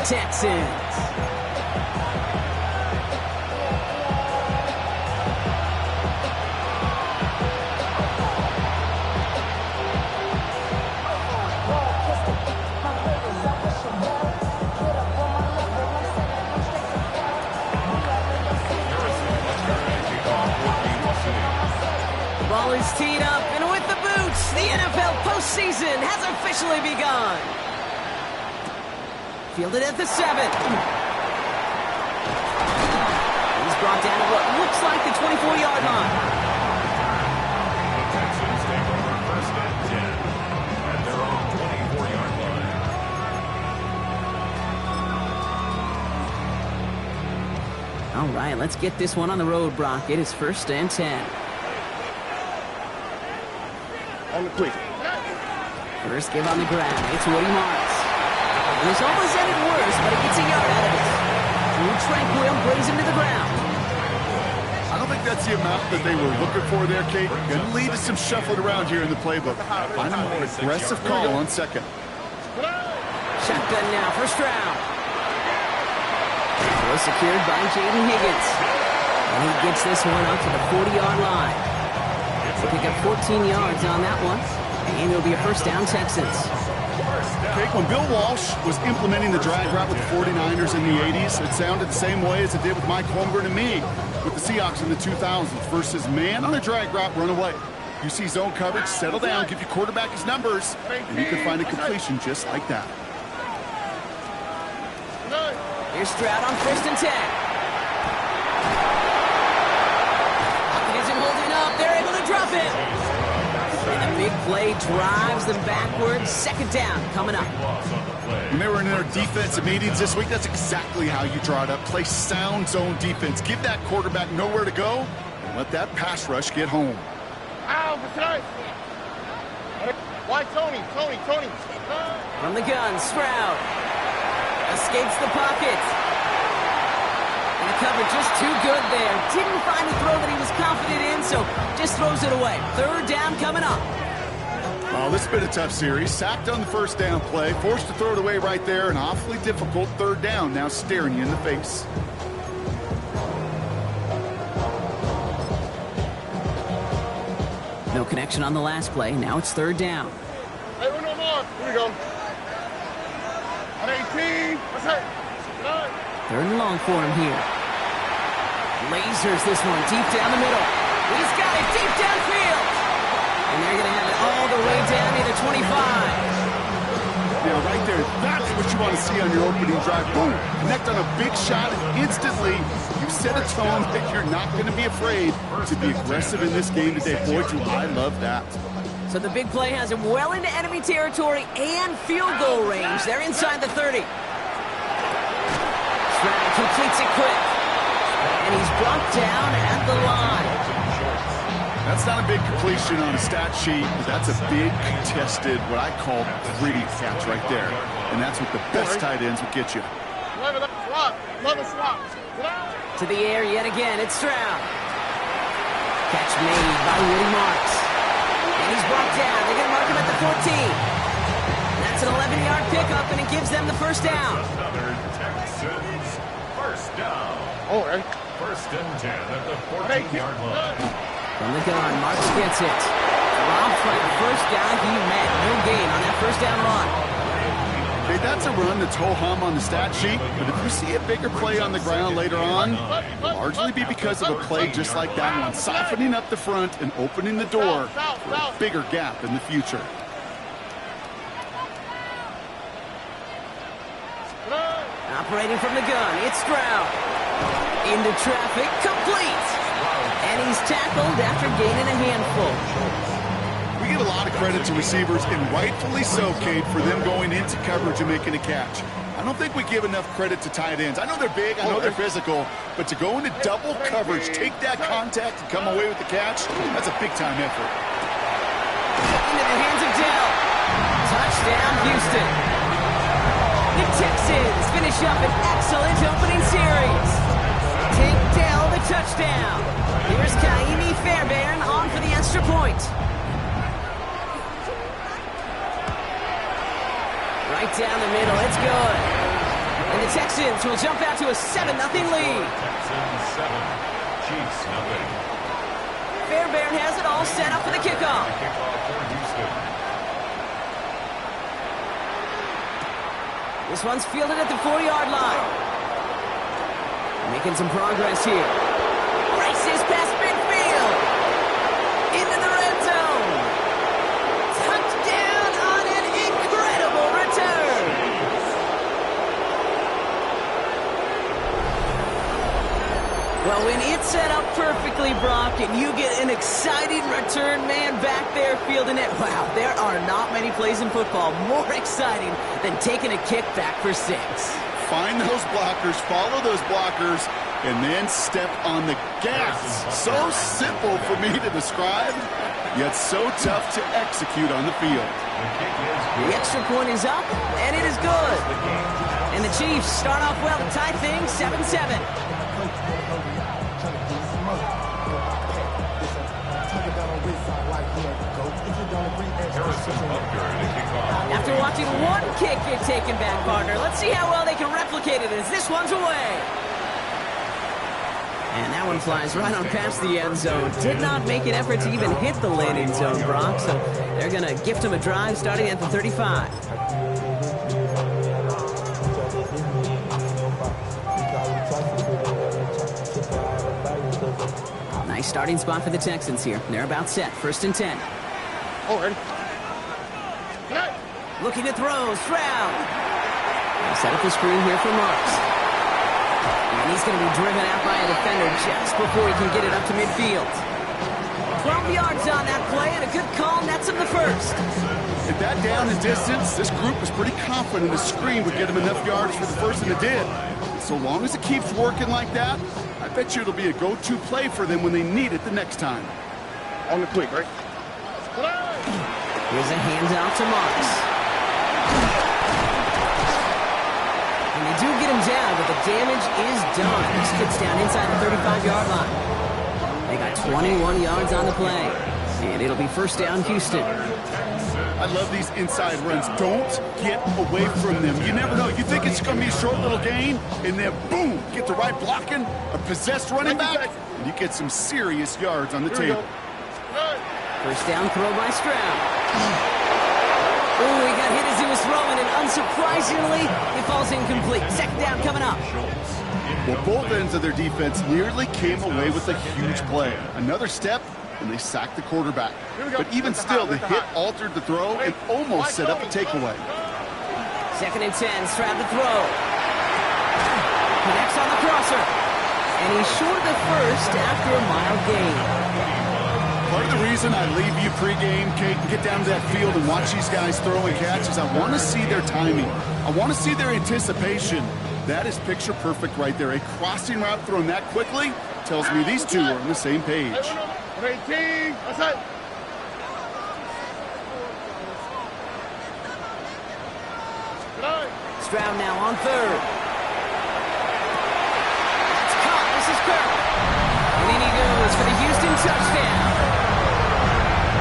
Texans. Ball is teed up, and with the boots, the NFL postseason has officially begun. Fielded at the 7. He's brought down at what looks like the 24-yard line. The Texans take over first and 10 at their own 24-yard line. All right, let's get this one on the road, Brock. It is first and 10. On the quick. First give on the ground. It's Woody Marks. It was almost ended worse, but he gets a yard out of it. Drew Tranquil brings him to the ground. I don't think that's the amount that they were looking for there, Kate. Going to lead to some shuffling around here in the playbook. Find a more aggressive call on second. Shotgun now, first round. Well secured by Jaden Higgins. And he gets this one up to the 40-yard line. They pick up 14 yards on that one. And it'll be a first down, Texans. Okay, when Bill Walsh was implementing the drag route with the 49ers in the 80s, it sounded the same way as it did with Mike Holmgren and me with the Seahawks in the 2000s versus man on a drag route, run away. You see zone coverage, settle down, give your quarterback his numbers, and you can find a completion just like that. Here's Stroud on first and 10. Pocket isn't holding up. They're able to drop it. And the big play drives them backwards. Second down coming up. When they were in their defensive meetings this week, that's exactly how you draw it up. Play sound zone defense. Give that quarterback nowhere to go and let that pass rush get home. Why Tony? From the gun, Stroud escapes the pocket. And the cover just too good there. Didn't find a throw that he was confident in, so just throws it away. Third down coming up. Oh, this has been a tough series. Sacked on the first down play, forced to throw it away right there. An awfully difficult third down now staring you in the face. No connection on the last play. Now it's third down. Hey, we're no more. Here we go. On 18. What's that? Third and long for him here. Lasers this one deep down the middle. He's got it deep downfield. And they're going to have it all the way down near the 25. Yeah, right there. That's what you want to see on your opening drive. Boom. Connect on a big shot, and instantly you set a tone that you're not going to be afraid to be aggressive in this game today. Boy, do I love that. So the big play has him well into enemy territory and field goal range. They're inside the 30. Stroud completes it quick. And he's brought down at the line. That's not a big completion on a stat sheet, but that's a big contested, what I call gritty catch right there. And that's what the best tight ends will get you. To the air yet again, it's Stroud. Catch made by Woody Marks. And he's brought down. They're going to mark him at the 14. That's an 11-yard pickup, and it gives them the first down. Another Texans first down. Oh, right. First and 10 at the 14-yard line. From the gun, Marks gets it. Dropped by the first guy he met. No gain on that first down run. Okay, that's a run that's ho-hum on the stat sheet, but if you see a bigger play on the ground later on, it'll largely be because of a play just like that one, softening up the front and opening the door for a bigger gap in the future. Operating from the gun, it's Stroud. Into traffic, complete. And he's tackled after gaining a handful. We give a lot of credit to receivers, and rightfully so, Kate, for them going into coverage and making a catch. I don't think we give enough credit to tight ends. I know they're big, I know they're physical, but to go into double coverage, take that contact, and come away with the catch, that's a big-time effort. Into the hands of Dell. Touchdown, Houston. The Texans finish up an excellent opening series. Take Dell the touchdown. Here's Kaimi Fairbairn on for the extra point. Right down the middle, it's good. And the The Texans will jump out to a 7-0 lead. Texans 7, Chiefs 0. Fairbairn has it all set up for the kickoff. Kickoff for Houston. This one's fielded at the 4-yard line. Making some progress here. Races past midfield. Into the red zone. Touchdown on an incredible return. Well, when it's set up perfectly, Brock, and you get an exciting return man back there fielding it, wow, there are not many plays in football more exciting than taking a kick back for 6. Find those blockers, follow those blockers, and then step on the gas. So simple for me to describe, yet so tough to execute on the field. The extra point is up, and it is good. And the Chiefs start off well to tie things 7-7. After watching one kick get taken back, partner, let's see how well they can replicate it as this one's away. And that one flies right on past the end zone. Did not make an effort to even hit the landing zone, Brock, so they're going to gift him a drive starting at the 35. Nice starting spot for the Texans here. They're about set. 1st and 10. Oh, ready? Looking to throw. Stroud. Set up the screen here for Marks. And he's going to be driven out by a defender just before he can get it up to midfield. 12 yards on that play, and a good call nets him the first. At that down and distance, this group was pretty confident the screen would get him enough yards for the first, and it did. So long as it keeps working like that, I bet you it'll be a go-to play for them when they need it the next time. On the quick, right? Here's a handout to Marks. And they do get him down, but the damage is done. This kid's down inside the 35-yard line. They got 21 yards on the play. And it'll be 1st down, Houston. I love these inside runs. Don't get away from them. You never know. You think it's going to be a short little gain, and then boom, get the right blocking, a possessed running back, and you get some serious yards on the table. 1st down throw by Stroud. Oh, he got hit as he was throwing, and unsurprisingly, it falls incomplete. 2nd down coming up. Well, both ends of their defense nearly came away with a huge play. Another step, and they sacked the quarterback. But even still, the hit altered the throw and almost set up a takeaway. 2nd and 10, Stroud to throw. Connects on the crosser. And he's short of the first after a mild gain. Part of the reason I leave you pregame, Kate, and get down to that field and watch these guys throw and catch is I want to see their timing. I want to see their anticipation. That is picture perfect right there. A crossing route thrown that quickly tells me these two are on the same page. 18, that's it. Stroud now on 3rd. It's caught. This is Kirk. And in he goes for the Houston touchdown.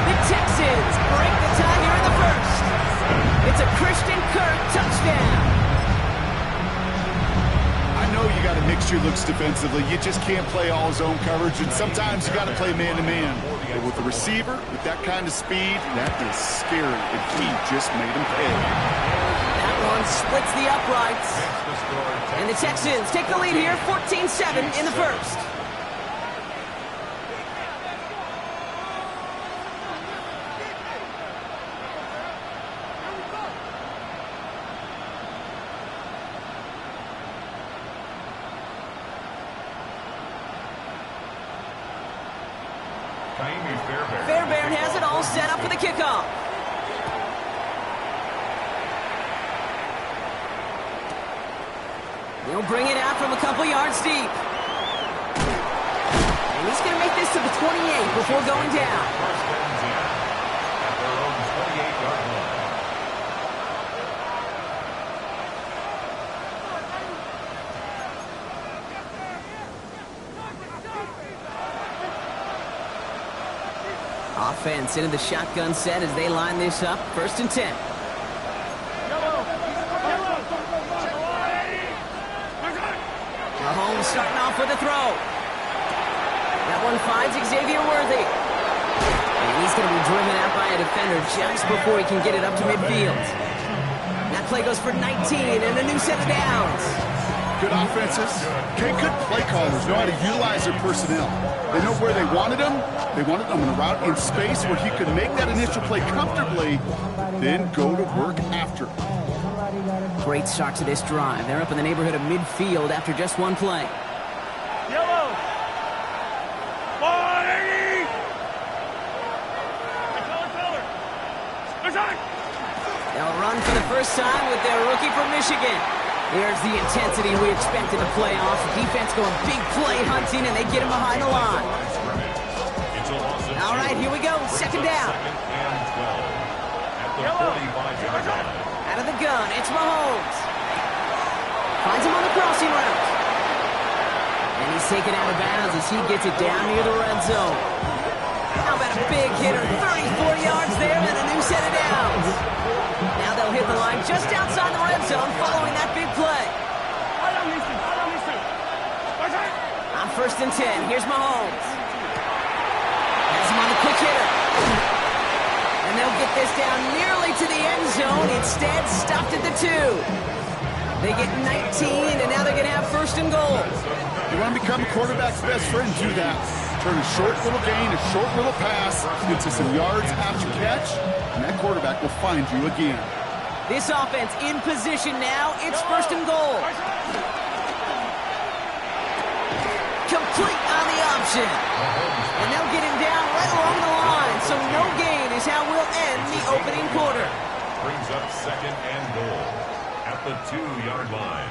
The Texans break the tie here in the 1st. It's a Christian Kirk touchdown. I know you got to mix your looks defensively. You just can't play all zone coverage, and sometimes you got to play man-to-man. But with the receiver, with that kind of speed, that is scary, and he just made him pay. That one splits the uprights. And the Texans take the lead here, 14-7 in the 1st. Fairbairn has it all set up for the kickoff. He'll bring it out from a couple yards deep. And he's going to make this to the 28 before going down. Offense into the shotgun set as they line this up. 1st and 10. starting off with a throw. That one finds Xavier Worthy. And he's going to be driven out by a defender just before he can get it up to midfield. That play goes for 19 and a new set of downs. Good offenses. Okay, good play callers know how to utilize their personnel. They know where they wanted them. They wanted them in a route in space where he could make that initial play comfortably, then go to work after. Great start to this drive. They're up in the neighborhood of midfield after just one play. Yellow. 180. They'll run for the first time with their rookie from Michigan. There's the intensity we expected to play off. Defense going big play hunting, and they get him behind the line. All right, here we go. Second down. Out of the gun, it's Mahomes. Finds him on the crossing route. And he's taken out of bounds as he gets it down near the red zone. How about a big hitter? 34 yards there and a new set of downs. Now they'll hit the line just outside the red zone following that big play. On 1st and 10, here's Mahomes. Has him on the quick hitter. And they'll get this down nearly to the end zone. Instead, stopped at the 2. They get 19, and now they're going to have 1st and goal. You want to become a quarterback's best friend, do that. Turn a short little gain, a short little pass into some yards after catch, and that quarterback will find you again. This offense in position now. It's 1st and goal. Complete on the option. And they'll get him down right along the line, so no gain is how we'll end the opening quarter. Brings up 2nd and goal at the 2-yard line.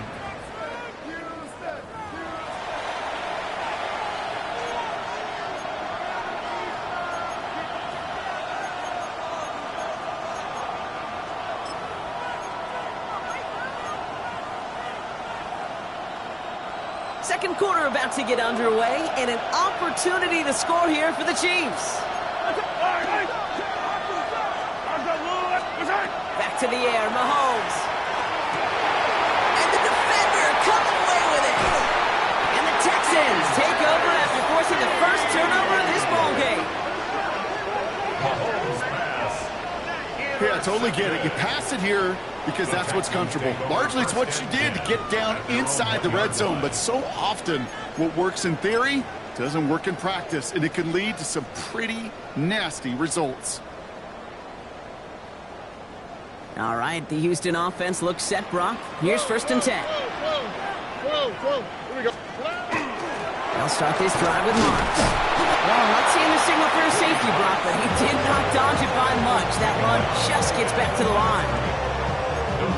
Second quarter about to get underway, and an opportunity to score here for the Chiefs. Back to the air, Mahomes. And the defender coming away with it. And the Texans take over after forcing the first turnover of this ballgame. Mahomes pass. Yeah, I totally get it. You pass it here because that's what's comfortable. Largely, it's what you did to get down inside the red zone. But so often, what works in theory doesn't work in practice, and it can lead to some pretty nasty results. All right, the Houston offense looks set, Brock. Here's 1st and 10. Whoa. Here we go. They'll start this drive with Marks. Well, I'm not seeing the signal for a safety, Brock, but he did not dodge it by much. That run just gets back to the line.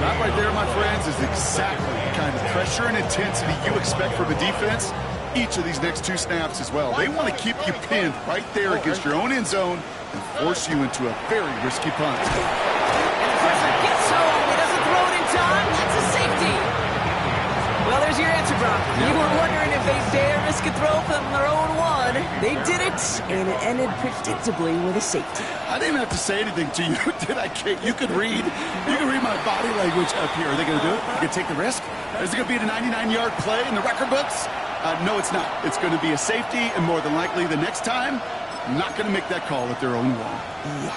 That right there, my friends, is exactly the kind of pressure and intensity you expect from a defense each of these next 2 snaps as well. They want to keep you pinned right there against your own end zone and force you into a very risky punt. And the pressure gets home. He doesn't throw it in time. That's a safety. Well, there's your answer, Brock. You were wondering if they dare risk a throw from their own one. They did it, and it ended predictably with a safety. I didn't have to say anything to you, did I, Kate? You could read my body language up here. Are they going to do it? You going to take the risk? Is it going to be a 99-yard play in the record books? No, it's not. It's going to be a safety, and more than likely the next time, not going to make that call at their own one. Yeah.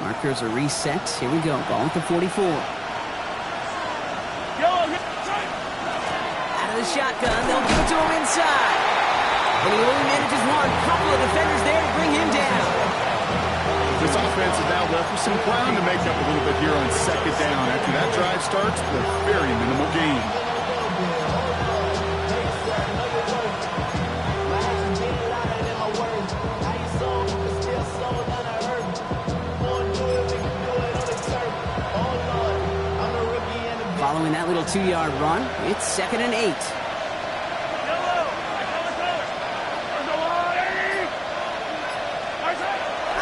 Markers are reset. Here we go. Ball at the 44. Out of the shotgun, they'll give it to him inside. And he only manages one. Couple of defenders there to bring him down. This offense is now left with some ground to make up a little bit here on 2nd down. After that drive starts with a very minimal gain. Following that little 2-yard run, it's 2nd and 8.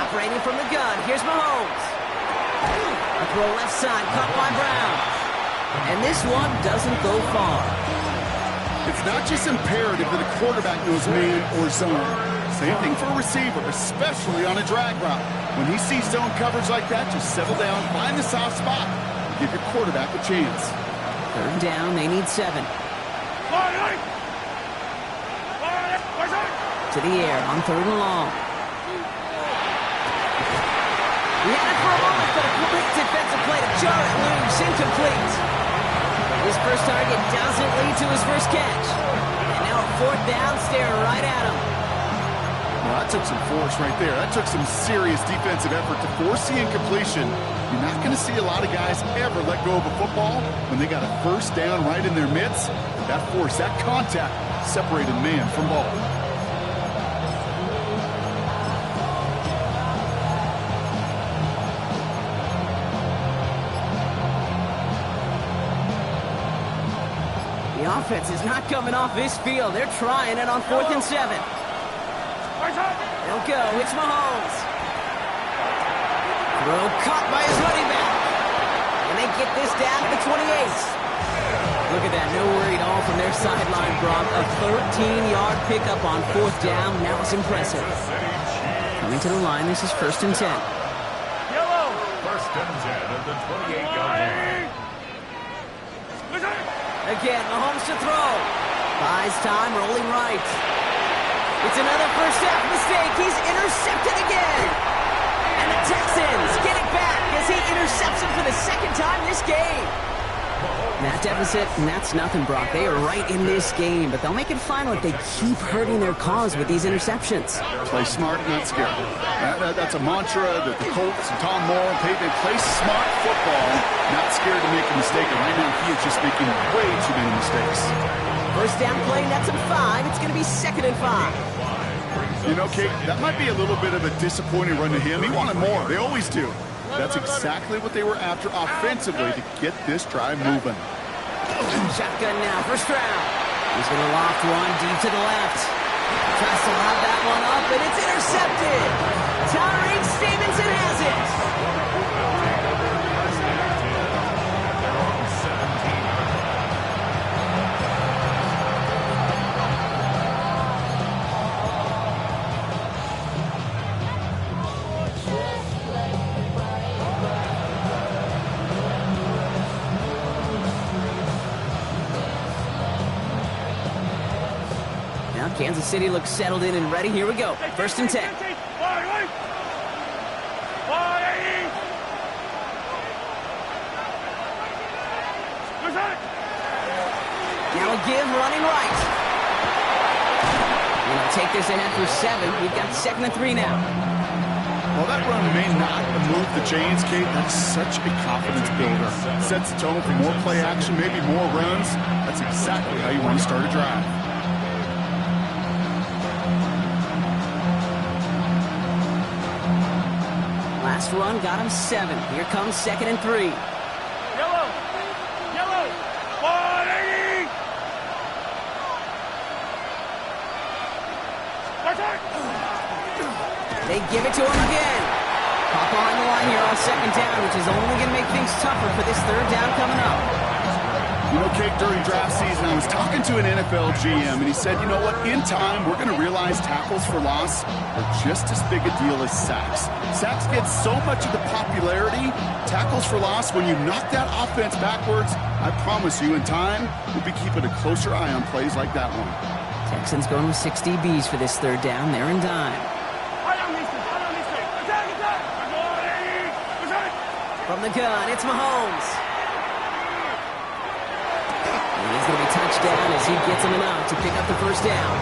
Operating from the gun, here's Mahomes. A throw left side, caught by Brown. And this one doesn't go far. It's not just imperative that a quarterback knows man or zone. Same thing for a receiver, especially on a drag route. When he sees zone coverage like that, just settle down, find the soft spot, and give your quarterback a chance. Third down, they need 7. To the air on 3rd and long. He had it for a moment, but a quick defensive play to jar it loose. Incomplete. His first target doesn't lead to his first catch. And now a 4th down, stare right at him. Well, that took some force right there. That took some serious defensive effort to force the incompletion. You're not going to see a lot of guys ever let go of a football when they got a 1st down right in their midst. That force, that contact, separated man from ball. The offense is not coming off this field. They're trying it on 4th and 7. They'll go. It's Mahomes. Throw caught by his running back. And they get this down to the 28. Look at that. No worry at all from their sideline, Brock. A 13-yard pickup on 4th down. That was impressive. Coming to the line, this is 1st and 10. Yellow. 1st and 10 at the 28-yard line. Again, Mahomes to throw. Buys time, rolling right. It's another first half mistake. He's intercepted again. And the Texans get it back as he intercepts him for the 2nd time this game. That deficit, and that's nothing, Brock. They are right in this game, but they'll make it final if they keep hurting their cause with these interceptions. Play smart, not scared. That's a mantra that the Colts and Tom Moore and Peyton play smart football, not scared to make a mistake. And right now, he is just making way too many mistakes. First down play, that's a 5. It's going to be 2nd and 5. You know, Kate, that might be a little bit of a disappointing run to him. He wanted more. They always do. That's exactly what they were after offensively to get this drive moving. Shotgun now, 1st round. He's going to loft one deep to the left. Tries to lob that one up, and it's intercepted. Tyreek Stevenson has it. Kansas City looks settled in and ready. Here we go. 1st and 10. Now a give, running right. And they'll take this ahead for 7. We've got 2nd and 3 now. Well, that run may not move the chains, Kate. That's such a confidence builder. Sets the tone for more play action, maybe more runs. That's exactly how you want to start a drive. Last run got him 7. Here comes 2nd and 3. Yellow. 180. They give it to him again. Pop on the line here on 2nd down, which is only going to make things tougher for this 3rd down coming up. You know, Kate, during draft season, I was talking to an NFL GM, and he said, you know what, in time, we're going to realize tackles for loss are just as big a deal as sacks. Sacks get so much of the popularity. Tackles for loss, when you knock that offense backwards, I promise you, in time, we'll be keeping a closer eye on plays like that one. Texans going with 6 DBs for this 3rd down. They're in dime. From the gun, it's Mahomes. And he's going to be touched down as he gets him enough to pick up the 1st down.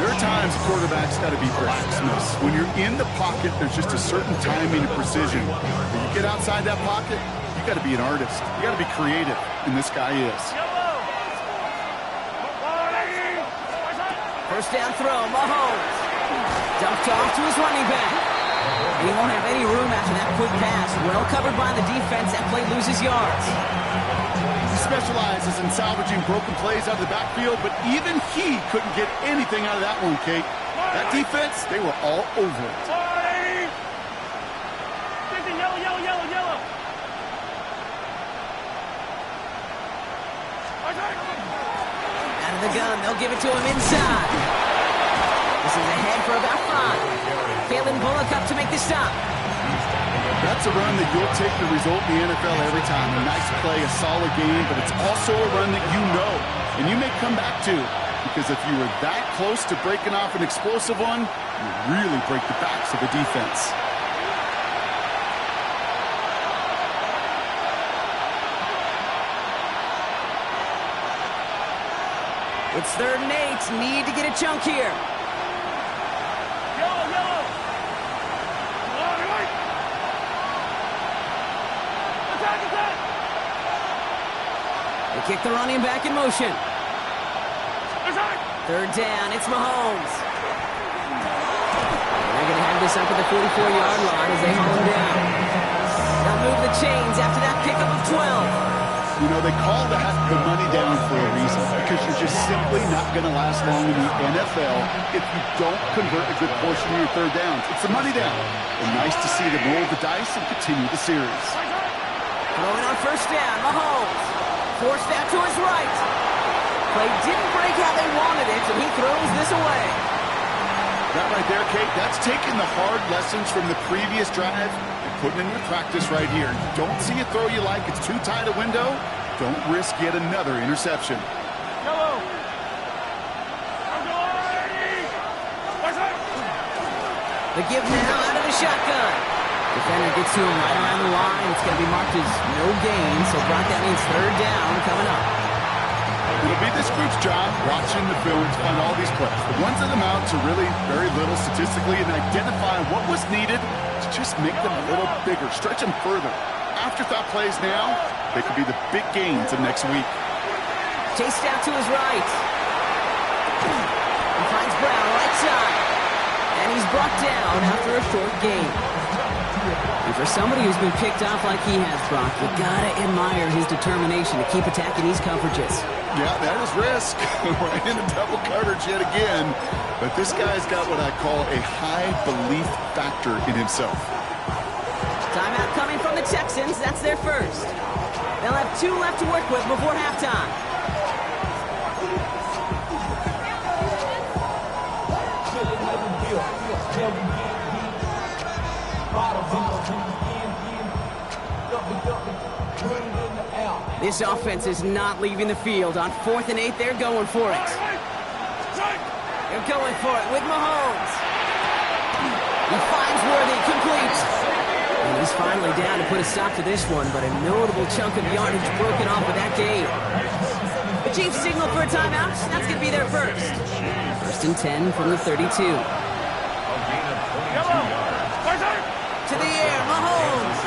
There are times quarterbacks got to be blacksmiths. When you're in the pocket, there's just a certain timing and precision. When you get outside that pocket, you got to be an artist. You got to be creative, and this guy is. 1st down throw, Mahomes. Dumped off to his running back. And he won't have any room after that quick pass. Well covered by the defense. That play loses yards. He specializes in salvaging broken plays out of the backfield, but even he couldn't get anything out of that one, Kate. That defense, they were all over it. Yellow. Out of the gun, they'll give it to him inside. This is ahead for about 5. Kalen Bullock up to make the stop. That That's a run that you'll take the result in the NFL every time. A nice play, a solid game, but it's also a run that you know and you may come back to, because if you were that close to breaking off an explosive one, you really break the backs of the defense. It's 3rd and 8. Need to get a chunk here. Yellow. Attack. They kick the running back in motion. Attack. 3rd down. It's Mahomes. They're going to have this up at the 44-yard line as they haul him down. They'll move the chains after that pickup of 12. You know, they call that the money down for a reason, because you're just simply not going to last long in the NFL if you don't convert a good portion of your 3rd downs. It's the money down. And nice to see them roll the dice and continue the series. Throwing on 1st down, Mahomes. Forced out to his right. Play didn't break how they wanted it, and he throws this away. That right there, Kate, that's taking the hard lessons from the previous drive and putting it into practice right here. You don't see a throw you like, it's too tight a window, don't risk yet another interception. Yellow. The give now out of the shotgun. Defender gets to him right around the line. It's going to be marked as no gain, so Brock, that means 3rd down coming up. It'll be this group's job watching the film to find all these plays. The ones that amount to really very little statistically, and identify what was needed to just make them a little bigger, stretch them further. Afterthought plays now, they could be the big gains of next week. Chased out to his right. He finds Brown right side. And he's brought down after a short gain. And for somebody who's been picked off like he has, Brock, you gotta admire his determination to keep attacking these coverages. Yeah, that is risk. Right into double coverage yet again. But this guy's got what I call a high belief factor in himself. Timeout coming from the Texans. That's their first. They'll have 2 left to work with before halftime. This offense is not leaving the field. On 4th and 8, they're going for it. They're going for it with Mahomes. He finds Worthy, complete. And he's finally down to put a stop to this one, but a notable chunk of yardage broken off with that gain. The Chiefs signal for a timeout. That's going to be their first. 1st and 10 from the 32. To the air, Mahomes.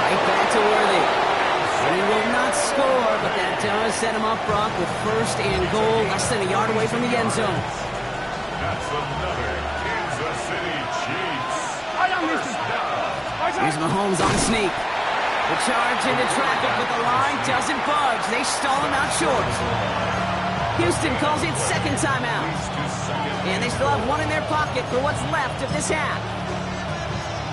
Right back to Worthy. And he will not score, but that does set him up, Brock, with 1st and goal, less than a yard away from the end zone. That's another Kansas City Chiefs. Here's Mahomes on the sneak. The charge into traffic, but the line doesn't budge. They stall him out short. Houston calls it 2nd timeout. And they still have 1 in their pocket for what's left of this half.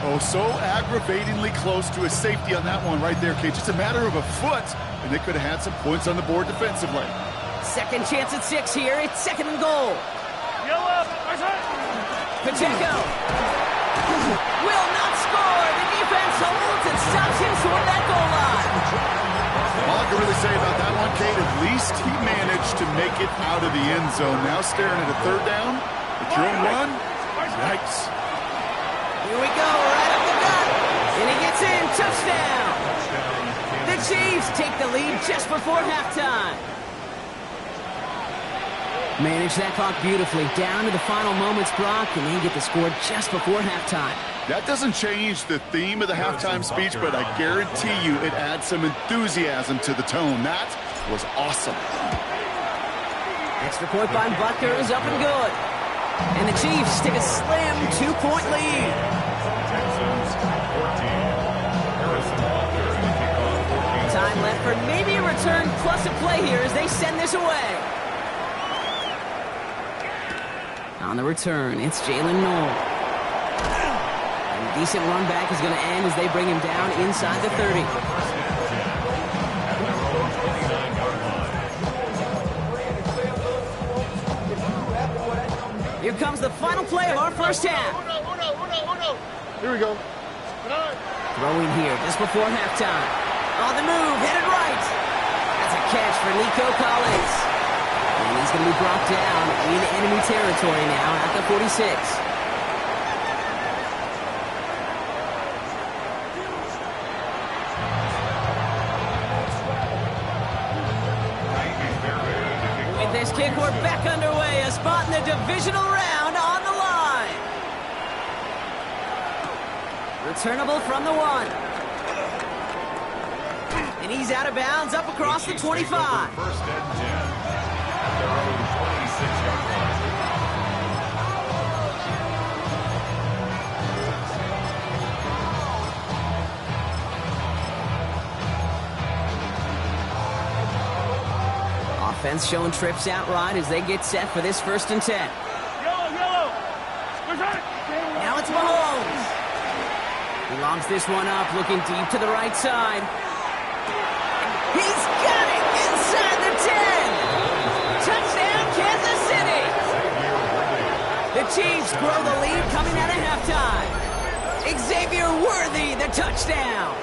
Oh, so aggravatingly close to a safety on that one right there, Kate. Just a matter of a foot, and they could have had some points on the board defensively. Second chance at 6 here. It's 2nd and goal. Pacheco will not score. The defense holds and stops him short of that goal line. All I can really say about that one, Kate, at least he managed to make it out of the end zone. Now staring at a 3rd down. It's your own run. Yikes. Here we go, right up the gut. And he gets in. Touchdown. The Chiefs take the lead just before halftime. Manage that clock beautifully. Down to the final moments, Brock, and they get the score just before halftime. That doesn't change the theme of the halftime speech, but I guarantee you it adds some enthusiasm to the tone. That was awesome. Extra point by Butker is up and good. And the Chiefs take a slim 2-point lead. Texans 14. Harrison Butker in the kickoff. Time left for maybe a return plus a play here as they send this away. On the return, it's Jalen Noel. And a decent run back is going to end as they bring him down inside the 30. Here comes the final play of our first half. Here we go. Throwing here just before halftime. On the move, headed right. That's a catch for Nico Collins. And he's going to be brought down in enemy territory now at the 46. With this kick, we're back underway. A spot in the divisional round on the line. Returnable from the 1. And he's out of bounds up across the 25. First and 10 at their own 26-yard line. Offense showing trips out right as they get set for this 1st and 10. Yellow. Now it's Mahomes. He lobs this one up, looking deep to the right side. He's got it inside the 10. Touchdown, Kansas City. The Chiefs grow the lead coming out of halftime. Xavier Worthy, the touchdown.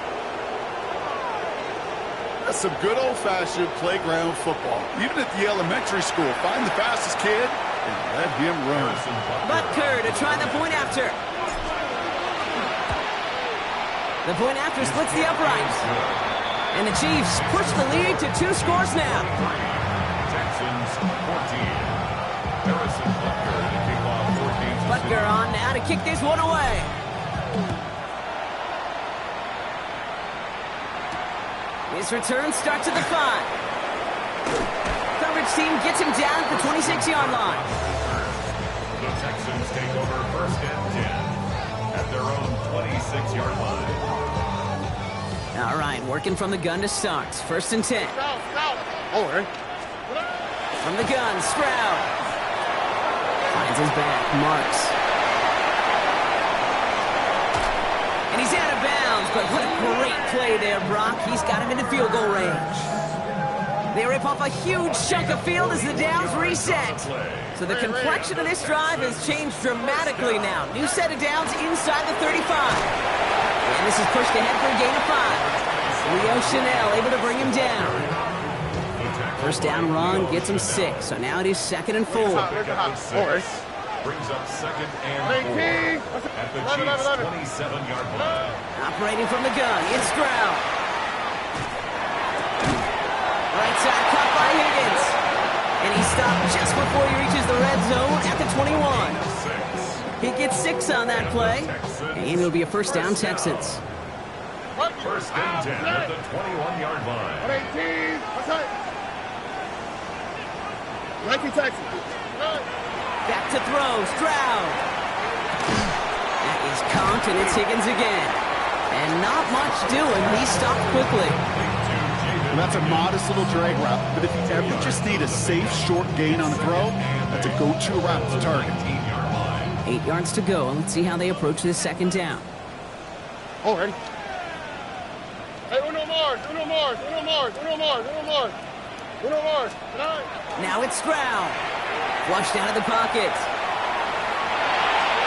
That's some good old-fashioned playground football. Even at the elementary school, find the fastest kid and let him run. Butker to try the point after. The point after splits the uprights. And the Chiefs push the lead to 2 scores now. Texans 14. Harrison Butker to kick off 14. Butker on now to kick this one away. His return starts at the 5. Coverage team gets him down at the 26-yard line. The Texans take over 1st and 10 at their own 26-yard line. All right, working from the gun to start. 1st and 10. All right. From the gun, Stroud. Finds his back, marks. And he's out of bounds, but what a great play there, Brock. He's got him into field goal range. They rip off a huge chunk of field as the downs reset. So the complexion of this drive has changed dramatically now. New set of downs inside the 35. And this is pushed ahead for a gain of 5. Leo Chanel able to bring him down. 1st down run gets him 6. So now it is 2nd and 4. Brings up 2nd and 4 at the Chiefs' 27-yard line. Operating from the gun, it's Stroud. Right side caught by Higgins. And he stopped just before he reaches the red zone at the 21. He gets 6 on that play. And it'll be a 1st down, Texans. 1st and 10 at the 21-yard line. 118. Outside. 19 Texans. Back to throw, Stroud. That is comped, and it's Higgins again. And not much doing. He stopped quickly. Well, that's a modest little drag route, but if you ever just need a safe, short gain on a throw, that's a go-to route to target. 8 yards to go, and let's see how they approach this 2nd down. All right. Hey, Uno Mars. Now it's Stroud. Flushed out of the pocket.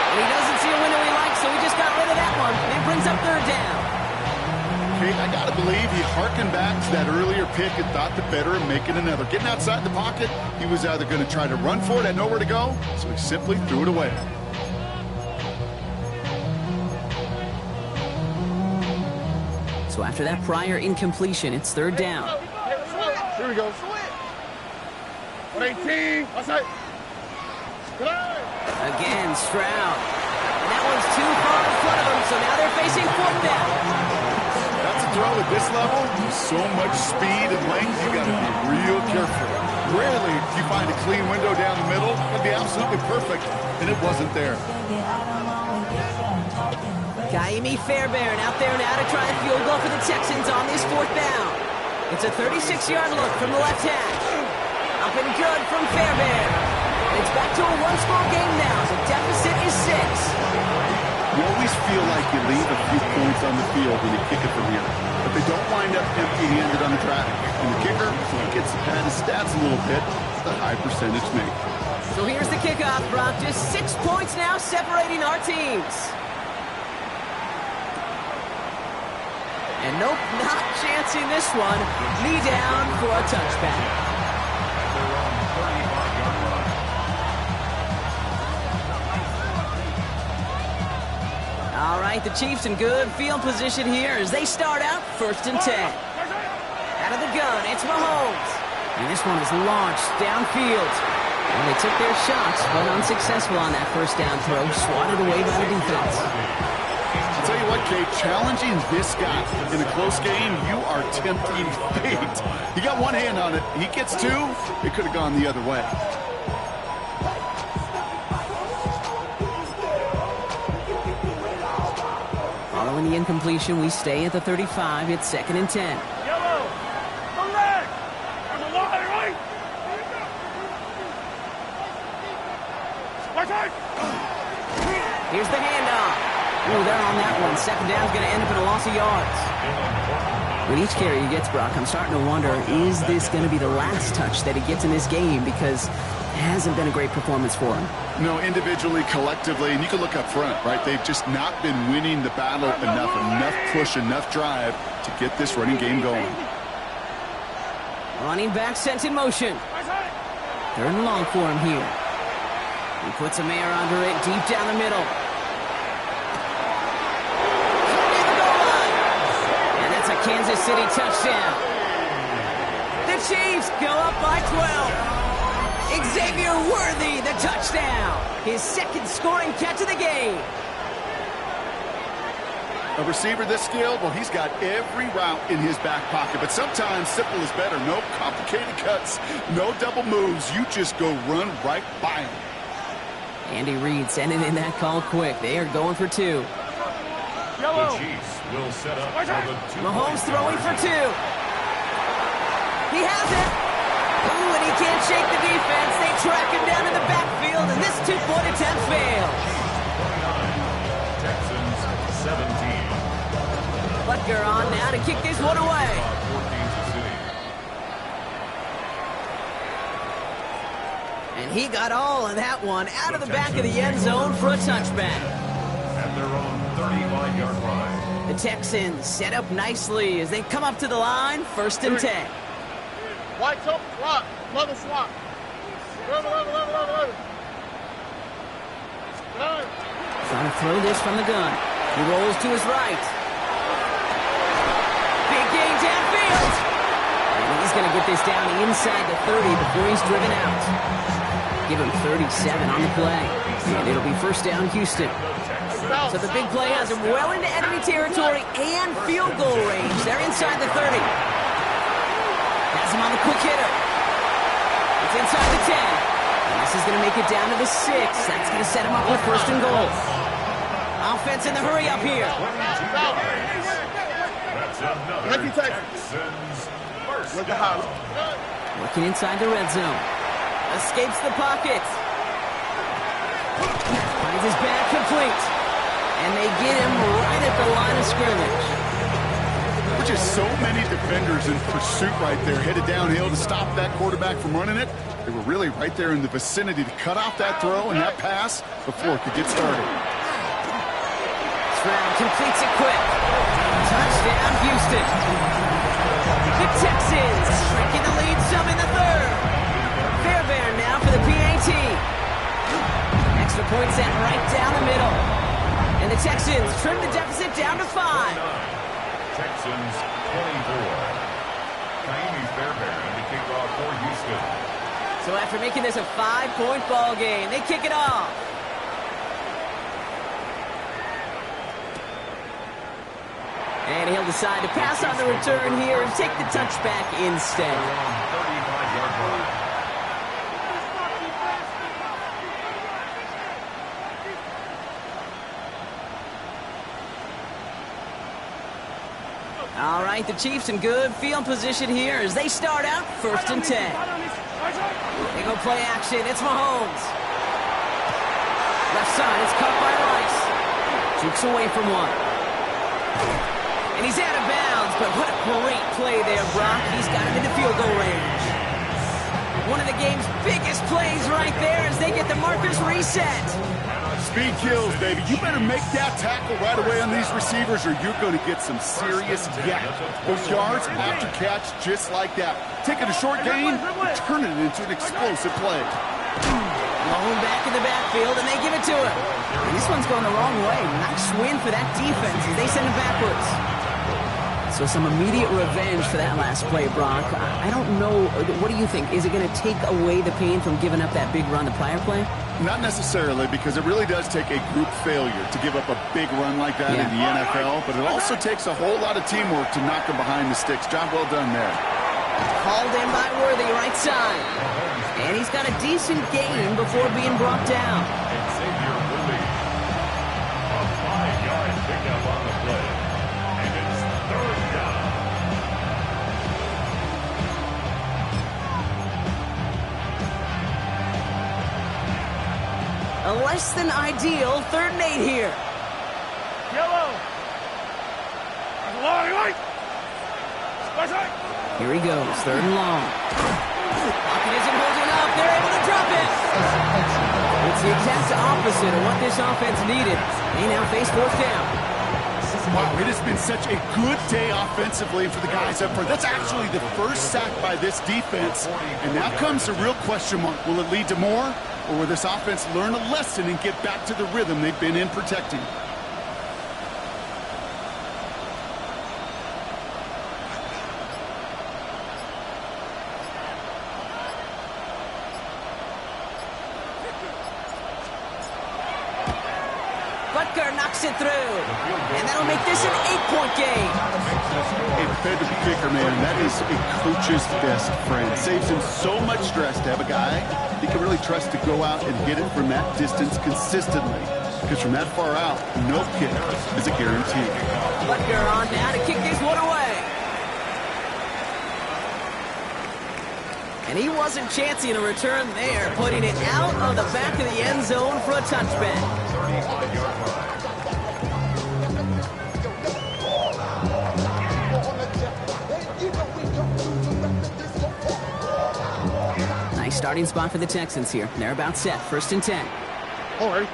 And he doesn't see a window he likes, so he just got rid of that one. And it brings up 3rd down. Okay, I got to believe he harkened back to that earlier pick and thought the better of making another. Getting outside the pocket, he was either going to try to run for it, had nowhere to go, so he simply threw it away. So after that prior incompletion, it's 3rd down. Here we go. 118. Outside. Again, Stroud. And that one's too far in front of him, so now they're facing 4th down. That's a throw at this level. So much speed and length, you got to be real careful. Rarely do you find a clean window down the middle. It'd be absolutely perfect, and it wasn't there. Kaimi Fairbairn out there now to try a field goal for the Texans on this 4th down. It's a 36-yard look from the left hash. Up and good from Fairbairn. It's back to a 1-score game now. The deficit is 6. You always feel like you leave a few points on the field when you kick it from here. But they don't wind up empty-handed on the drive. And the kicker, he gets to pad his stats a little bit. It's a high percentage make. So here's the kickoff, Brock. Just 6 points now separating our teams. And nope, not chancing this one. Knee down for a touchback. They're on 35-yard line. All right, the Chiefs in good field position here as they start out 1st and 10. Out of the gun, it's Mahomes. And this one is launched downfield. And they took their shots, but unsuccessful on that first down throw, swatted away by the defense. I'll tell you what, Kate, challenging this guy in a close game, you are tempting fate. He got one hand on it. He gets two. It could have gone the other way. Following the incompletion, we stay at the 35. It's 2nd and 10. Yellow. Come back. I'm alive, right? Right side. Here's the handoff. Oh, they're on that one. 2nd down's going to end up in a loss of yards. With each carry he gets, Brock, I'm starting to wonder, is this going to be the last touch that he gets in this game? Because it hasn't been a great performance for him. No, individually, collectively, and you can look up front, right? They've just not been winning the battle enough push, enough drive to get this running game going. Running back sent in motion. 3rd and long for him here. He puts a man under it deep down the middle. And that's a Kansas City touchdown. The Chiefs go up by 12. Xavier Worthy, the touchdown. His 2nd scoring catch of the game. A receiver this skilled, well, he's got every route in his back pocket. But sometimes simple is better. No complicated cuts, no double moves. You just go run right by him. Andy Reid sending in that call quick. They are going for 2. The Chiefs will set up for the 2. Mahomes throwing for 2. He has it. Ooh, and he can't shake the defense. They track him down in the backfield, and this 2-point attempt fails. 29. Texans 17. Butker on now to kick this one away. 14 to City. And he got all of that one out of the back of the end zone for a touchback. At their own 35-yard line. The Texans set up nicely as they come up to the line, 1st and 10. White top, swap. Level swap. Level. Trying to throw this from the gun. He rolls to his right. Big gain downfield. And he's going to get this down inside the 30 before he's driven out. Give him 37 on the play. And it'll be 1st down, Houston. So the big play has him well into enemy territory and field goal range. They're inside the 30. Has him on the quick hitter. It's inside the 10. And this is going to make it down to the 6. That's going to set him up with 1st and goal. Offense in the hurry up here. That's another Texans first down. Working inside the red zone. Escapes the pocket. Finds his back complete. And they get him right at the line of scrimmage. Just so many defenders in pursuit right there, headed downhill to stop that quarterback from running it. They were really right there in the vicinity to cut off that throw and that pass before it could get started. Stroud completes it quick. Touchdown, Houston. The Texans shrinking the lead some in the 3rd. Fairbairn now for the PAT. Extra point set right down the middle. And the Texans trim the deficit down to 5. Texans 24. Kaimi Fairbairn to kick off for Houston. So after making this a 5-point ball game, they kick it off. And he'll decide to pass on the return here and take the touchback instead. 35-yard line. All right, the Chiefs in good field position here as they start out 1st and 10. They go play action. It's Mahomes. Left side, it's caught by Rice. Jukes away from one. And he's out of bounds, but what a great play there, Brock. He's got him into field goal range. One of the game's biggest plays right there as they get the markers reset. Speed kills, baby. You better make that tackle right away on these receivers or you're going to get some serious yak. Those yards after catch just like that. Taking a short gain, turning it into an explosive play. Blown back in the backfield, and they give it to him. And this one's going the wrong way. Nice win for that defense as they send it backwards. So some immediate revenge for that last play, Brock. I don't know. What do you think? Is it going to take away the pain from giving up that big run the prior play? Not necessarily, because it really does take a group failure to give up a big run like that in the NFL, but it also takes a whole lot of teamwork to knock them behind the sticks. Job well done there. Called in by Worthy, right side. And he's got a decent gain before being brought down. A 5-yard pickup on the play. And it's 3rd down. A less than ideal 3rd and 8 here. Yellow. Here he goes, 3rd and long. Pocket isn't holding up. They're able to drop it. It's the exact opposite of what this offense needed. They now face 4th down. Wow, it has been such a good day offensively for the guys up front. That's actually the first sack by this defense. And now comes the real question mark. Will it lead to more? Or will this offense learn a lesson and get back to the rhythm they've been in protecting? Butker knocks it through. And that'll make this an 8-point game. A fed kicker, man, that is a coach's best friend. Saves him so much stress to have a guy he can really trust to go out and hit it from that distance consistently. Because from that far out, no kick is a guarantee. Butker on now to kick this one away. And he wasn't chancing a return there, putting it out of the back of the end zone for a touchback. 35-yard line. Nice starting spot for the Texans here. They're about set. 1st and 10. Oh, ready?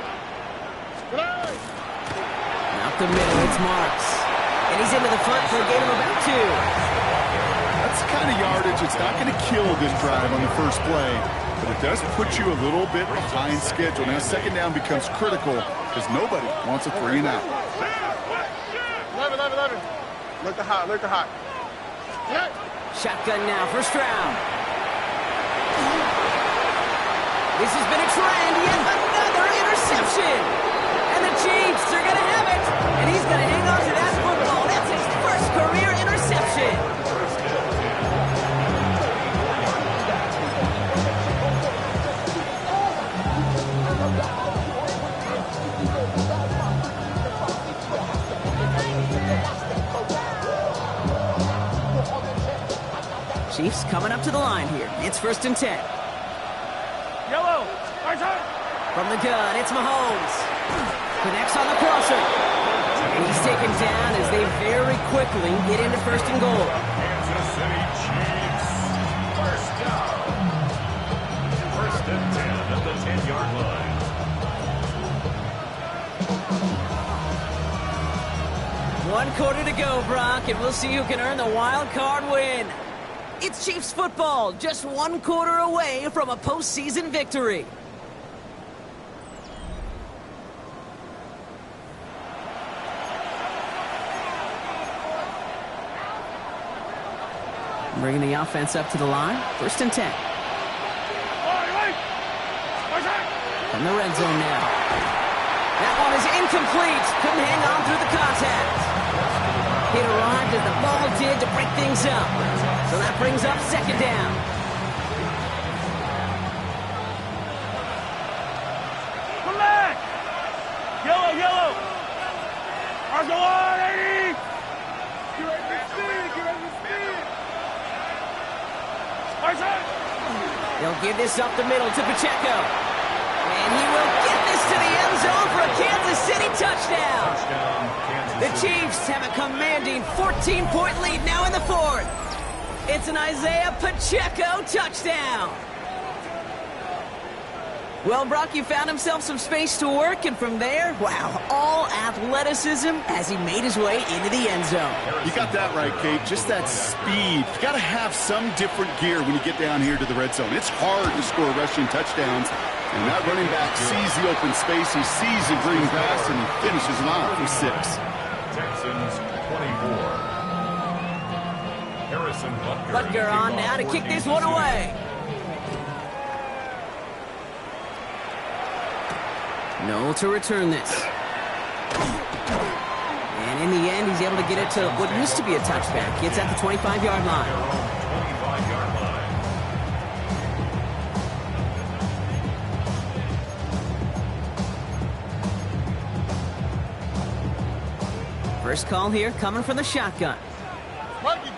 Out the middle, it's Marks. And he's into the front for a gain of about 2. That's the kind of yardage it's not going to kill this drive on the first play, but it does put you a little bit behind schedule. Now 2nd down becomes critical because nobody wants a 3 and out. 11. Look the hot. Yeah. Shotgun now, 1st round. This has been a trend, yet another interception. And the Chiefs are going to have it. And he's going to hang on to that football. That's his 1st career interception. Chiefs coming up to the line here. It's 1st and 10. Yellow. Right side. From the gun, it's Mahomes. Connects on the crosser. And he's taken down as they very quickly get into 1st and goal. Kansas City Chiefs. 1st down. 1st and 10 at the 10-yard line. One quarter to go, Brock, and we'll see who can earn the wild card win. It's Chiefs football, just 1 quarter away from a postseason victory. Bringing the offense up to the line, 1st and 10. From the red zone now. That one is incomplete. Couldn't hang on through the contact. It arrived as the ball did to break things up. So that brings up 2nd down. Come back. Yellow. Ours go on, 80. Get ready to spin. Right side. They'll give this up the middle to Pacheco. And he will get this to the end zone for a Kansas City touchdown. The Chiefs have a commanding 14-point lead now in the 4th. It's an Isaiah Pacheco touchdown. Well, Brock, you found himself some space to work, and from there, wow, all athleticism as he made his way into the end zone. You got that right, Kate. Just that speed. You got to have some different gear when you get down here to the red zone. It's hard to score rushing touchdowns, and that running back sees the open space, he sees the green grass, and he finishes it off for 6. Texans 24. Harrison Butker on now to kick this one away. No to return this. And in the end, he's able to get it to what used to be a touchback. Gets at the 25-yard line. 25-yard line. First call here coming from the shotgun. Bucky.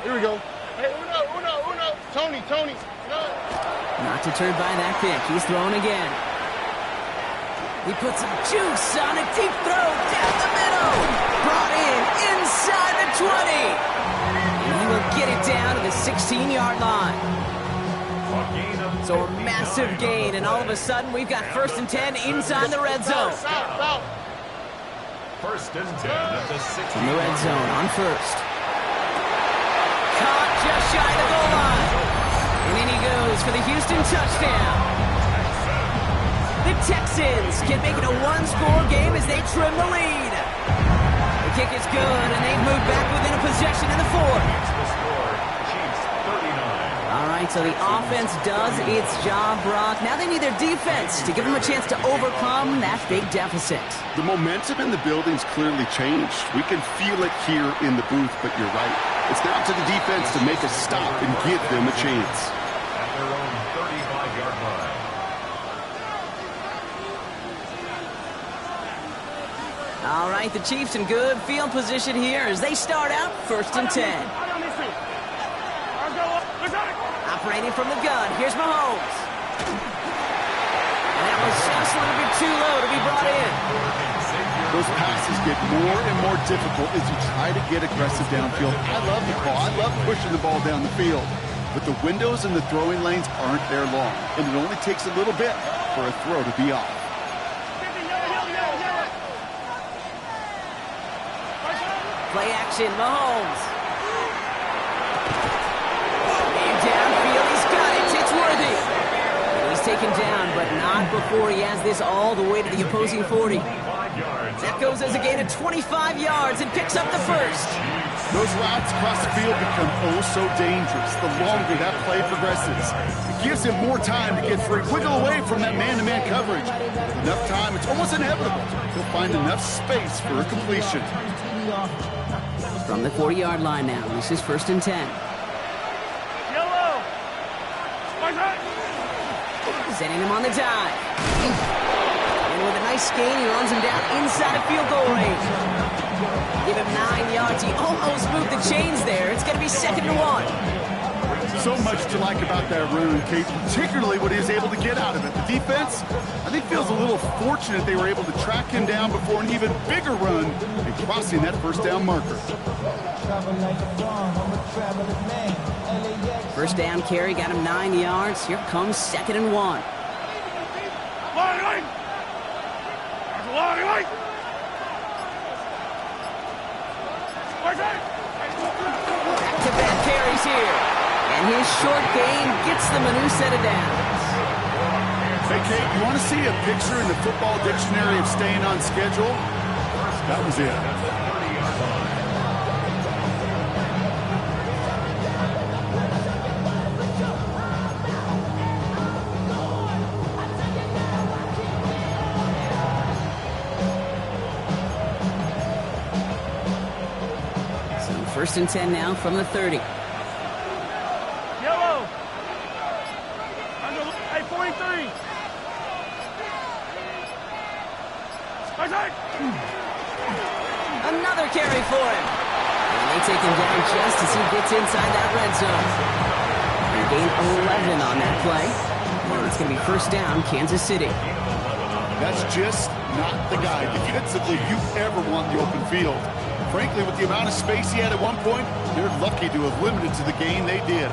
Here we go. Hey, Uno. Tony. No. Not deterred by that pick. He's throwing again. He puts some juice on a deep throw down the middle. Brought in inside the 20. And he will get it down to the 16-yard line. So a massive gain, and all of a sudden we've got 1st and 10 inside the red zone. South. 1st and 10 at the 6. In the red zone on first. Caught just shy of the goal line. And in he goes for the Houston touchdown. The Texans can make it a one-score game as they trim the lead. The kick is good, and they've moved back within a possession in the 4th. The score, Chiefs 39. All right, so the offense does its job, Brock. Now they need their defense to give them a chance to overcome that big deficit. The momentum in the building's clearly changed. We can feel it here in the booth, but you're right. It's down to the defense to make a stop and give them a chance. At their own 35-yard line. All right, the Chiefs in good field position here as they start out 1st and 10. Operating from the gun, here's Mahomes. And that was just a little bit too low to be brought in. Those passes get more and more difficult as you try to get aggressive downfield. I love the call. I love pushing the ball down the field. But the windows in the throwing lanes aren't there long, and it only takes a little bit for a throw to be off. Play action, Mahomes. And downfield, he's got it. It's Worthy. And he's taken down, but not before he has this all the way to the opposing 40. That goes as a gain of 25 yards and picks up the 1st. Those routes across the field become oh so dangerous the longer that play progresses. It gives him more time to get free, wiggle away from that man-to-man coverage. With enough time, it's almost inevitable. He'll find enough space for a completion. From the 40-yard line now, this is 1st and 10. Sending him on the dive. And with a nice gain, he runs him down inside of field goal range. Give him 9 yards. He almost moved the chains there. It's going to be 2nd and 1. So much to like about that run, Kate, particularly what he was able to get out of it. The defense, I think, feels a little fortunate they were able to track him down before an even bigger run and crossing that 1st down marker. 1st down carry, got him 9 yards. Here comes 2nd and 1. Back-to-back carries here. And his short gain gets them a new set of downs. Hey, Kate, you want to see a picture in the football dictionary of staying on schedule? That was it. So 1st and 10 now from the 30. Yellow. Hey, 43. Another carry for him. And they take him down just as he gets inside that red zone. They gain 11 on that play. And it's going to be 1st down, Kansas City. That's just not the guy defensively you ever want in the open field. Frankly, with the amount of space he had at one point, they're lucky to have limited to the gain they did.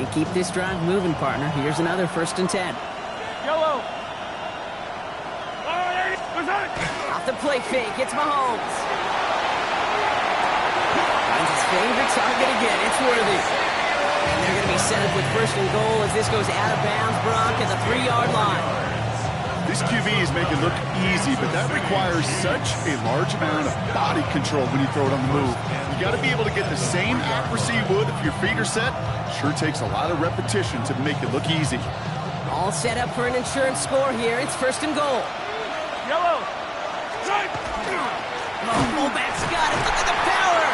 They keep this drive moving, partner. Here's another 1st and 10. Yellow. Off the play fake, it's Mahomes. Finds his favorite target again. It's Worthy. And they're going to be set up with 1st and goal as this goes out of bounds, Brock, at the 3-yard line. These QBs make it look easy, but that requires such a large amount of body control when you throw it on the move. You got to be able to get the same accuracy you would if your feet are set. Sure takes a lot of repetition to make it look easy. All set up for an insurance score here. It's 1st and goal. Yellow. Fullback's got it. Look at the power.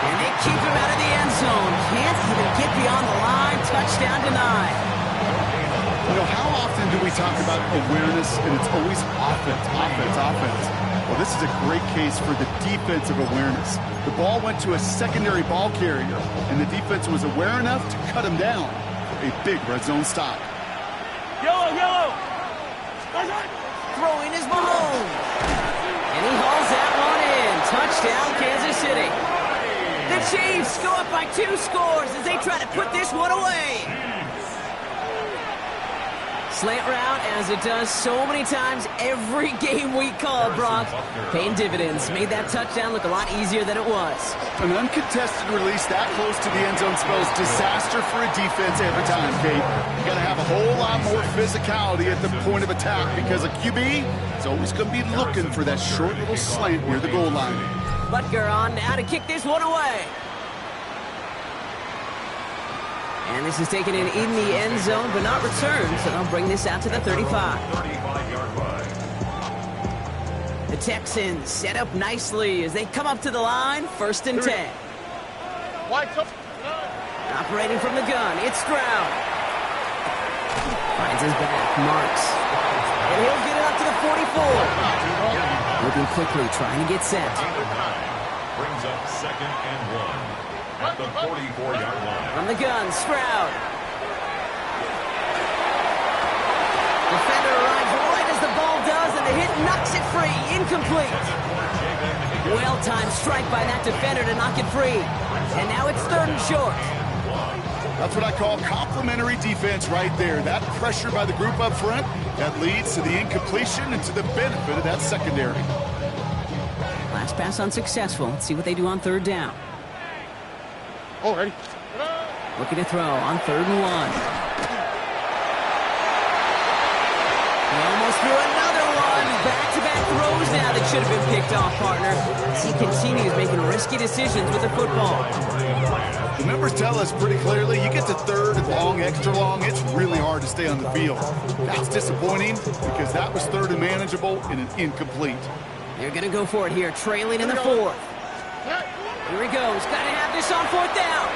And they keep him out of the end zone. Can't even get beyond the line. Touchdown denied. You know, how often do we talk about awareness and it's always offense, offense, offense? Well, this is a great case for the defensive awareness. The ball went to a secondary ball carrier, and the defense was aware enough to cut him down for a big red zone stop. Yellow, yellow. Throwing is Mahomes. And he hauls that one in. Touchdown, Kansas City. The Chiefs go up by 2 scores as they try to put this one away. Slant route, as it does so many times every game we call, Brock. Paying dividends. Made that touchdown look a lot easier than it was. An uncontested release that close to the end zone spells disaster for a defense every time, Kate. You got to have a whole lot more physicality at the point of attack because a QB is always going to be looking for that short little slant near the goal line. Butker on now to kick this one away. And this is taken in the end zone, but not returned, so they'll bring this out to the 35. 35-yard line. The Texans set up nicely as they come up to the line, 1st and 10. White. Operating from the gun, it's Stroud. Finds his back, marks. And he'll get it up to the 44. Looking quickly, trying to get set. Brings up 2nd and 1 at the 44-yard line. From the gun, Stroud. Defender arrives right as the ball does, and the hit knocks it free. Incomplete. Well-timed strike by that defender to knock it free. And now it's 3rd and short. That's what I call complimentary defense right there. That pressure by the group up front, that leads to the incompletion and to the benefit of that secondary. Last pass unsuccessful. Let's see what they do on 3rd down. Oh, ready. Looking to throw on 3rd and 1. He almost threw another one. Back-to-back throws now that should have been picked off, partner. As he continues making risky decisions with the football. The numbers tell us pretty clearly, you get to 3rd and long, extra long, it's really hard to stay on the field. That's disappointing because that was 3rd and manageable and an incomplete. They're going to go for it here, trailing in the 4th. Here he goes. Got to have this on 4th down.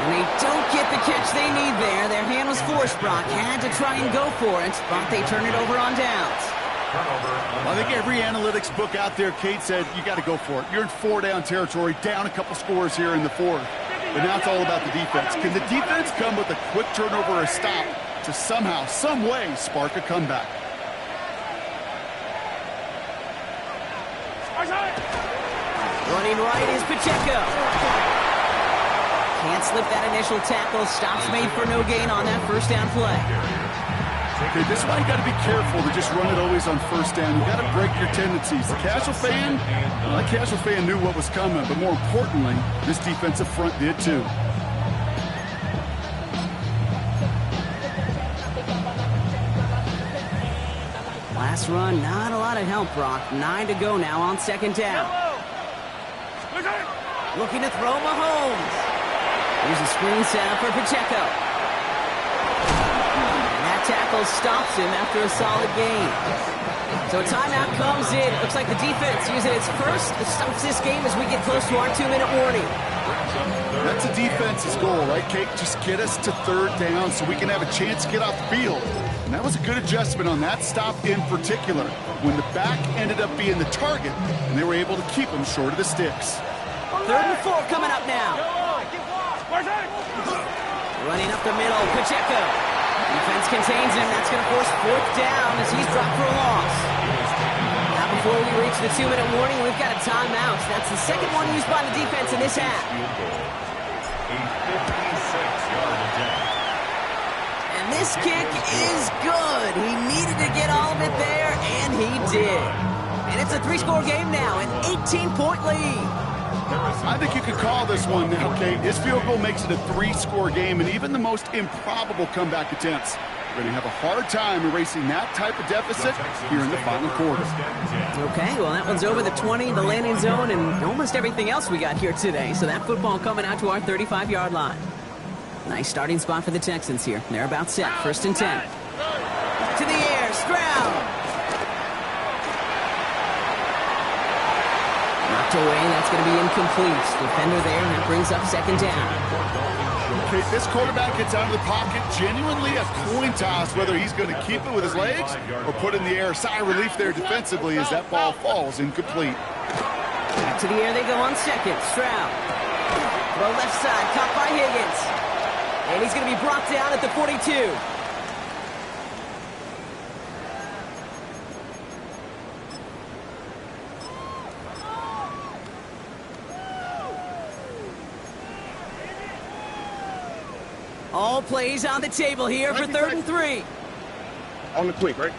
And they don't get the catch they need there. Their hand was forced, Brock. Had to try and go for it, but they turn it over on downs. I think every analytics book out there, Kate, said you got to go for it. You're in 4-down territory, down a couple scores here in the 4th. But now it's all about the defense. Can the defense come with a quick turnover or a stop to somehow, some way, spark a comeback? Running right is Pacheco. Can't slip that initial tackle. Stops made for no gain on that 1st down play. Okay, this is why you got to be careful to just run it always on 1st down. You got to break your tendencies. The casual fan, well, that casual fan knew what was coming, but more importantly, this defensive front did too. Last run, not a lot of help, Brock. 9 to go now on 2nd down. Looking to throw Mahomes. Here's a screen setup for Pacheco. And that tackle stops him after a solid gain. So a timeout comes in. Looks like the defense using its first. It stops this game as we get close to our 2-minute warning. That's a defense's goal, right, Kate? Just get us to 3rd down so we can have a chance to get off the field. And that was a good adjustment on that stop in particular, when the back ended up being the target, and they were able to keep him short of the sticks. 3rd and 4 coming up now. Running up the middle, Pacheco. Defense contains him. That's going to force 4th down as he's dropped for a loss. Now before we reach the 2-minute warning, we've got a timeout. That's the 2nd one used by the defense in this half. A 56-yard attempt. And this kick is good. He needed to get all of it there, and he did. And it's a 3-score game now, an 18-point lead. I think you could call this one now, Kate. His field goal makes it a 3-score game, and even the most improbable comeback attempts are going to have a hard time erasing that type of deficit here in the final quarter. Okay, well, that one's over the 20, the landing zone, and almost everything else we got here today. So that football coming out to our 35-yard line. Nice starting spot for the Texans here. They're about set. 1st and 10. To the air, Stroud. Knocked away, that's going to be incomplete. Defender there, and that brings up 2nd down. Okay, this quarterback gets out of the pocket, genuinely a coin toss whether he's going to keep it with his legs or put it in the air. Sigh of relief there defensively as that ball falls incomplete. Back to the air they go on 2nd. Stroud. Throw left side, caught by Higgins. And he's going to be brought down at the 42. All plays on the table here for 3rd and 3. On the quick, right?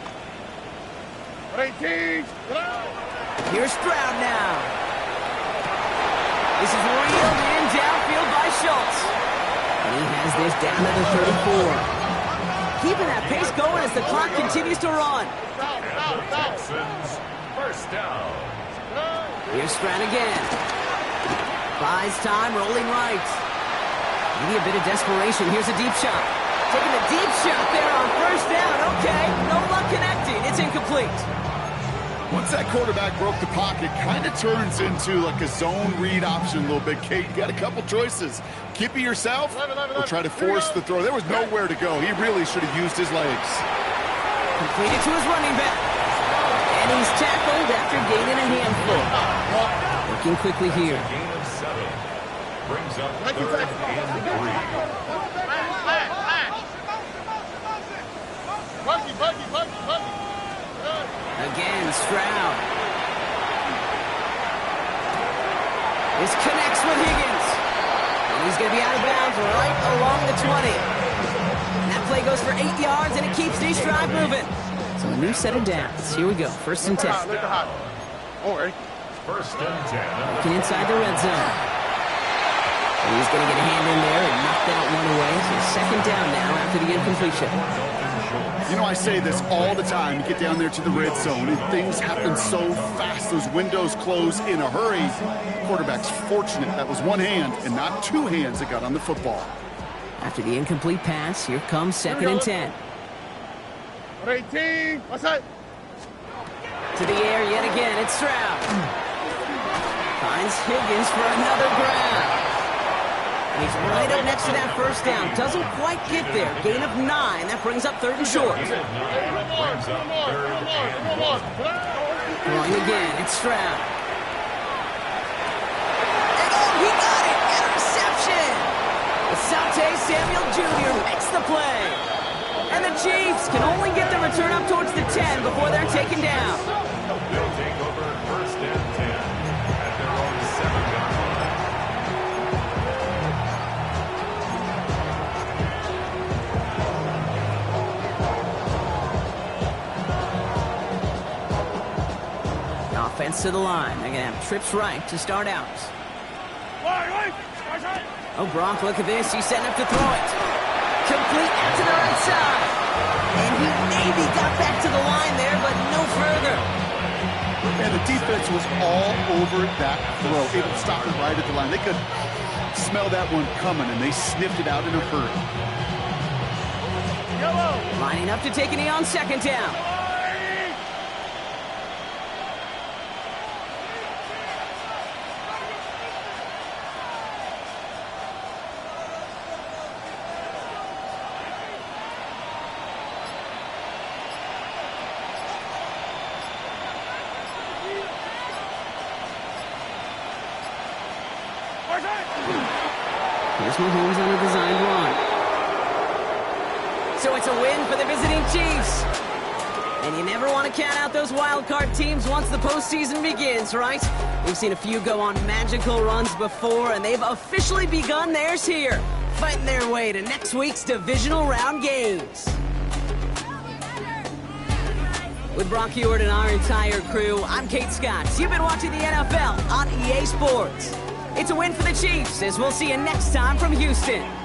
18. Here's Stroud now. This is reeled in downfield by Schultz. And he has this down to the 34. Keeping that pace going as the clock continues to run. And the Texans, 1st down. Here's Stroud again. Buys time, rolling right. Maybe a bit of desperation. Here's a deep shot. Taking a deep shot there on 1st down. Okay, no luck connecting. It's incomplete. Once that quarterback broke the pocket, kind of turns into like a zone read option a little bit, Kate. You got a couple choices. Keep it yourself or try to force the throw. There was nowhere to go. He really should have used his legs. Completed to his running back. And he's tackled after gaining a handful. Working quickly here. Gain of 7. Brings up 3rd and 3. Buggy. Again, Stroud. This connects with Higgins. And he's going to be out of bounds right along the 20. And that play goes for 8 yards, and it keeps these drive moving. So a new set of downs. Here we go. 1st and 10. All right. 1st and 10. Looking inside the red zone. And he's going to get a hand in there and knock that one away. So 2nd down now after the incompletion. You know, I say this all the time. You get down there to the red zone, and things happen so fast. Those windows close in a hurry. Quarterback's fortunate that was one hand and not 2 hands that got on the football. After the incomplete pass, here comes 2nd and 10. 18. What's that? To the air yet again. It's Stroud. Finds Higgins for another grab. And he's right up next to that 1st down. Doesn't quite get there. Gain of 9. That brings up 3rd and short. Throwing again. It's Stroud. And oh, he got it. Interception. Asante Samuel Jr. makes the play. And the Chiefs can only get the return up towards the 10 before they're taken down. They'll take over 1st and 10 at their own 7-yard line. Offense to the line. They're going to have trips right to start out. Oh, Brock, look at this. He's setting up to throw it. Complete out to the right side. And he maybe got back to the line there, but no further. And the defense was all over that throw, able to stop it right at the line. They could smell that one coming, and they sniffed it out in a hurry. Lining up to take a knee on 2nd down. Here's Mahomes on a designed run. So it's a win for the visiting Chiefs. And And you never want to count out those wild card teams once the postseason begins, right? We've seen a few go on magical runs before, and they've officially begun theirs here, fighting their way to next week's divisional round games. With Brock Heward and our entire crew, I'm Kate Scott. You've been watching the NFL on EA Sports. It's a win for the Chiefs, as we'll see you next time from Houston.